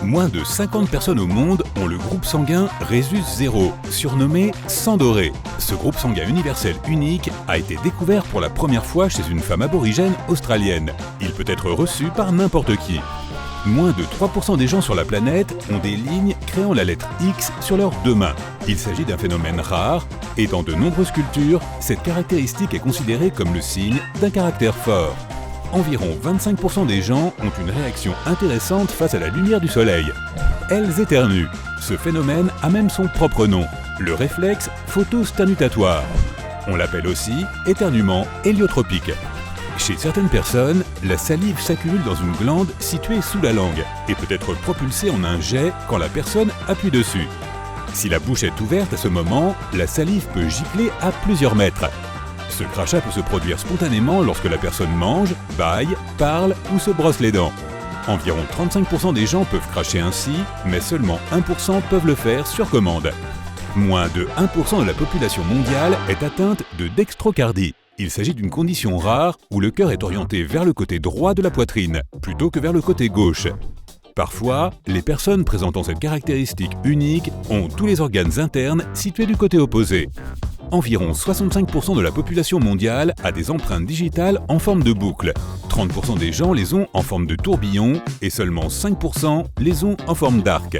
Moins de 50 personnes au monde ont le groupe sanguin Rhesus 0, surnommé sang doré. Ce groupe sanguin universel unique a été découvert pour la première fois chez une femme aborigène australienne. Il peut être reçu par n'importe qui. Moins de 3% des gens sur la planète ont des lignes créant la lettre X sur leurs deux mains. Il s'agit d'un phénomène rare et dans de nombreuses cultures, cette caractéristique est considérée comme le signe d'un caractère fort. Environ 25% des gens ont une réaction intéressante face à la lumière du soleil. Elles éternuent. Ce phénomène a même son propre nom, le réflexe photosternutatoire. On l'appelle aussi éternuement héliotropique. Chez certaines personnes, la salive s'accumule dans une glande située sous la langue et peut être propulsée en un jet quand la personne appuie dessus. Si la bouche est ouverte à ce moment, la salive peut gicler à plusieurs mètres. Ce crachat peut se produire spontanément lorsque la personne mange, bâille, parle ou se brosse les dents. Environ 35% des gens peuvent cracher ainsi, mais seulement 1% peuvent le faire sur commande. Moins de 1% de la population mondiale est atteinte de dextrocardie. Il s'agit d'une condition rare où le cœur est orienté vers le côté droit de la poitrine, plutôt que vers le côté gauche. Parfois, les personnes présentant cette caractéristique unique ont tous les organes internes situés du côté opposé. Environ 65% de la population mondiale a des empreintes digitales en forme de boucle. 30% des gens les ont en forme de tourbillon et seulement 5% les ont en forme d'arc.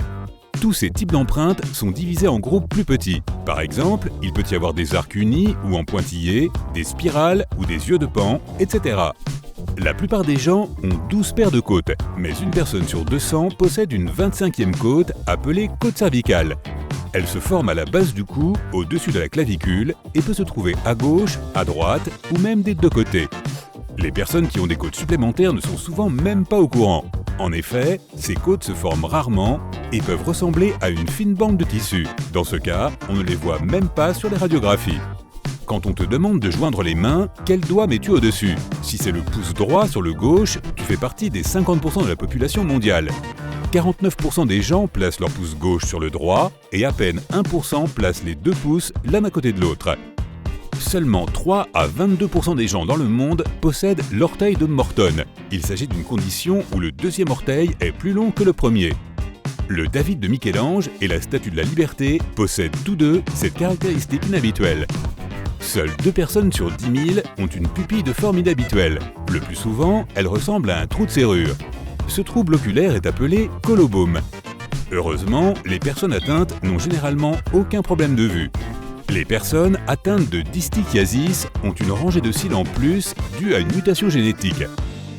Tous ces types d'empreintes sont divisés en groupes plus petits. Par exemple, il peut y avoir des arcs unis ou en pointillés, des spirales ou des yeux de Pan, etc. La plupart des gens ont 12 paires de côtes, mais une personne sur 200 possède une 25e côte appelée côte cervicale. Elle se forme à la base du cou, au-dessus de la clavicule, et peut se trouver à gauche, à droite ou même des deux côtés. Les personnes qui ont des côtes supplémentaires ne sont souvent même pas au courant. En effet, ces côtes se forment rarement et peuvent ressembler à une fine bande de tissu. Dans ce cas, on ne les voit même pas sur les radiographies. Quand on te demande de joindre les mains, quel doigt mets-tu au-dessus? Si c'est le pouce droit sur le gauche, tu fais partie des 50% de la population mondiale. 49% des gens placent leur pouce gauche sur le droit et à peine 1% placent les deux pouces l'un à côté de l'autre. Seulement 3 à 22% des gens dans le monde possèdent l'orteil de Morton. Il s'agit d'une condition où le deuxième orteil est plus long que le premier. Le David de Michel-Ange et la Statue de la Liberté possèdent tous deux cette caractéristique inhabituelle. Seules 2 personnes sur 10 000 ont une pupille de forme inhabituelle. Le plus souvent, elle ressemble à un trou de serrure. Ce trouble oculaire est appelé colobome. Heureusement, les personnes atteintes n'ont généralement aucun problème de vue. Les personnes atteintes de dystichiasis ont une rangée de cils en plus due à une mutation génétique.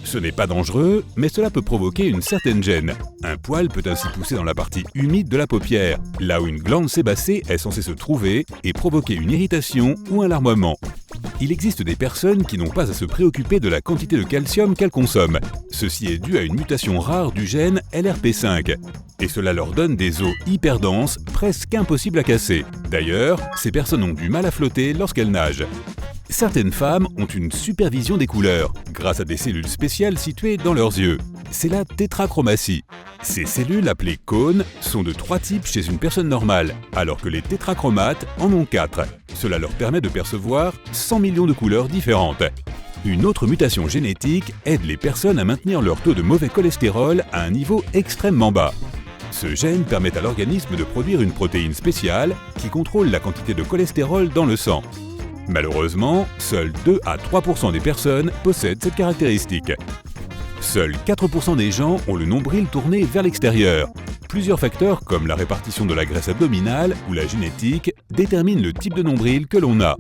Ce n'est pas dangereux, mais cela peut provoquer une certaine gêne. Un poil peut ainsi pousser dans la partie humide de la paupière, là où une glande sébacée est censée se trouver, et provoquer une irritation ou un larmoiement. Il existe des personnes qui n'ont pas à se préoccuper de la quantité de calcium qu'elles consomment. Ceci est dû à une mutation rare du gène LRP5. Et cela leur donne des os hyper denses, presque impossibles à casser. D'ailleurs, ces personnes ont du mal à flotter lorsqu'elles nagent. Certaines femmes ont une supervision des couleurs, grâce à des cellules spéciales situées dans leurs yeux. C'est la tétrachromatie. Ces cellules, appelées cônes, sont de 3 types chez une personne normale, alors que les tétrachromates en ont 4. Cela leur permet de percevoir 100 millions de couleurs différentes. Une autre mutation génétique aide les personnes à maintenir leur taux de mauvais cholestérol à un niveau extrêmement bas. Ce gène permet à l'organisme de produire une protéine spéciale qui contrôle la quantité de cholestérol dans le sang. Malheureusement, seuls 2 à 3% des personnes possèdent cette caractéristique. Seuls 4% des gens ont le nombril tourné vers l'extérieur. Plusieurs facteurs comme la répartition de la graisse abdominale ou la génétique déterminent le type de nombril que l'on a.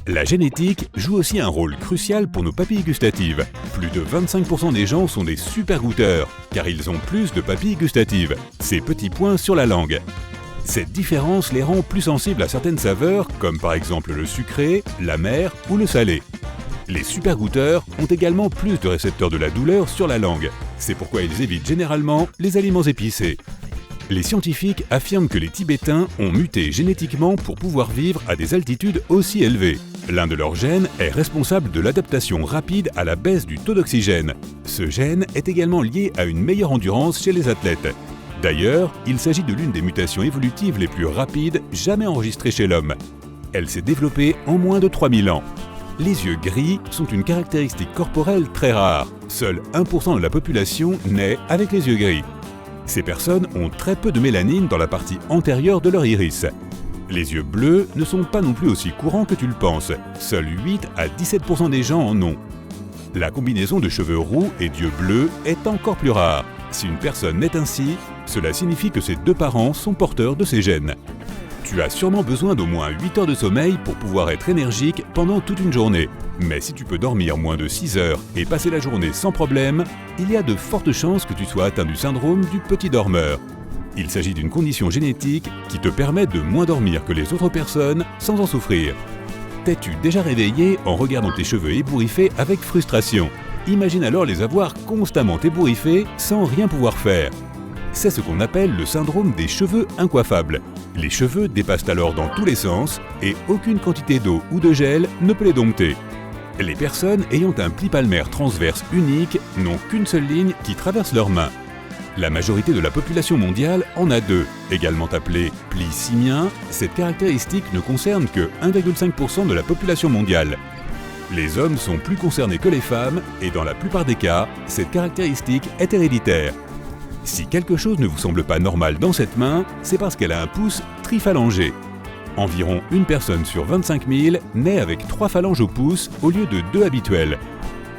La génétique joue aussi un rôle crucial pour nos papilles gustatives. Plus de 25% des gens sont des super goûteurs, car ils ont plus de papilles gustatives, ces petits points sur la langue. Cette différence les rend plus sensibles à certaines saveurs, comme par exemple le sucré, l'amer ou le salé. Les super goûteurs ont également plus de récepteurs de la douleur sur la langue. C'est pourquoi ils évitent généralement les aliments épicés. Les scientifiques affirment que les Tibétains ont muté génétiquement pour pouvoir vivre à des altitudes aussi élevées. L'un de leurs gènes est responsable de l'adaptation rapide à la baisse du taux d'oxygène. Ce gène est également lié à une meilleure endurance chez les athlètes. D'ailleurs, il s'agit de l'une des mutations évolutives les plus rapides jamais enregistrées chez l'homme. Elle s'est développée en moins de 3000 ans. Les yeux gris sont une caractéristique corporelle très rare. Seul 1% de la population naît avec les yeux gris. Ces personnes ont très peu de mélanine dans la partie antérieure de leur iris. Les yeux bleus ne sont pas non plus aussi courants que tu le penses. Seuls 8 à 17% des gens en ont. La combinaison de cheveux roux et d'yeux bleus est encore plus rare. Si une personne naît ainsi, cela signifie que ses deux parents sont porteurs de ces gènes. Tu as sûrement besoin d'au moins 8 heures de sommeil pour pouvoir être énergique pendant toute une journée. Mais si tu peux dormir moins de 6 heures et passer la journée sans problème, il y a de fortes chances que tu sois atteint du syndrome du petit dormeur. Il s'agit d'une condition génétique qui te permet de moins dormir que les autres personnes sans en souffrir. T'es-tu déjà réveillé en regardant tes cheveux ébouriffés avec frustration? Imagine alors les avoir constamment ébouriffés sans rien pouvoir faire. C'est ce qu'on appelle le syndrome des cheveux incoiffables. Les cheveux dépassent alors dans tous les sens et aucune quantité d'eau ou de gel ne peut les dompter. Les personnes ayant un pli palmaire transverse unique n'ont qu'une seule ligne qui traverse leurs mains. La majorité de la population mondiale en a deux. Également appelé pli simien, cette caractéristique ne concerne que 1,5% de la population mondiale. Les hommes sont plus concernés que les femmes et dans la plupart des cas, cette caractéristique est héréditaire. Si quelque chose ne vous semble pas normal dans cette main, c'est parce qu'elle a un pouce triphalangé. Environ une personne sur 25 000 naît avec 3 phalanges au pouce au lieu de 2 habituelles.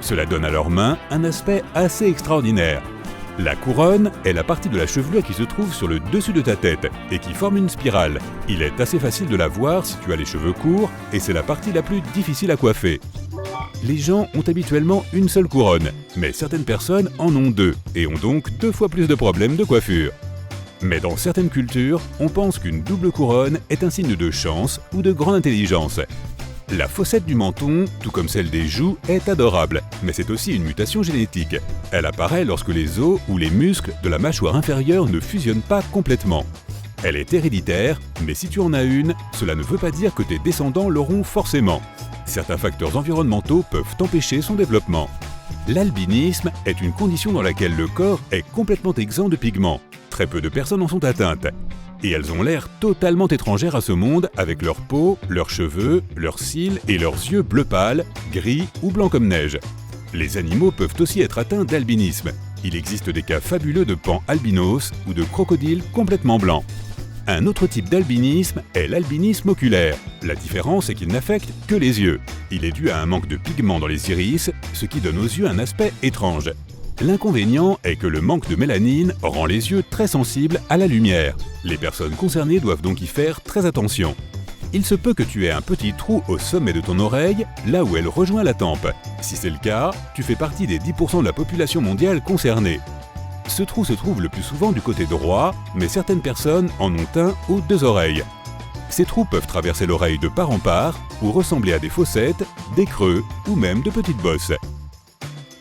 Cela donne à leur main un aspect assez extraordinaire. La couronne est la partie de la chevelure qui se trouve sur le dessus de ta tête et qui forme une spirale. Il est assez facile de la voir si tu as les cheveux courts et c'est la partie la plus difficile à coiffer. Les gens ont habituellement une seule couronne, mais certaines personnes en ont 2 et ont donc 2 fois plus de problèmes de coiffure. Mais dans certaines cultures, on pense qu'une double couronne est un signe de chance ou de grande intelligence. La fossette du menton, tout comme celle des joues, est adorable, mais c'est aussi une mutation génétique. Elle apparaît lorsque les os ou les muscles de la mâchoire inférieure ne fusionnent pas complètement. Elle est héréditaire, mais si tu en as une, cela ne veut pas dire que tes descendants l'auront forcément. Certains facteurs environnementaux peuvent empêcher son développement. L'albinisme est une condition dans laquelle le corps est complètement exempt de pigments. Très peu de personnes en sont atteintes. Et elles ont l'air totalement étrangères à ce monde avec leur peau, leurs cheveux, leurs cils et leurs yeux bleu pâle, gris ou blancs comme neige. Les animaux peuvent aussi être atteints d'albinisme. Il existe des cas fabuleux de pans albinos ou de crocodiles complètement blancs. Un autre type d'albinisme est l'albinisme oculaire. La différence est qu'il n'affecte que les yeux. Il est dû à un manque de pigments dans les iris, ce qui donne aux yeux un aspect étrange. L'inconvénient est que le manque de mélanine rend les yeux très sensibles à la lumière. Les personnes concernées doivent donc y faire très attention. Il se peut que tu aies un petit trou au sommet de ton oreille, là où elle rejoint la tempe. Si c'est le cas, tu fais partie des 10% de la population mondiale concernée. Ce trou se trouve le plus souvent du côté droit, mais certaines personnes en ont un aux 2 oreilles. Ces trous peuvent traverser l'oreille de part en part ou ressembler à des fossettes, des creux ou même de petites bosses.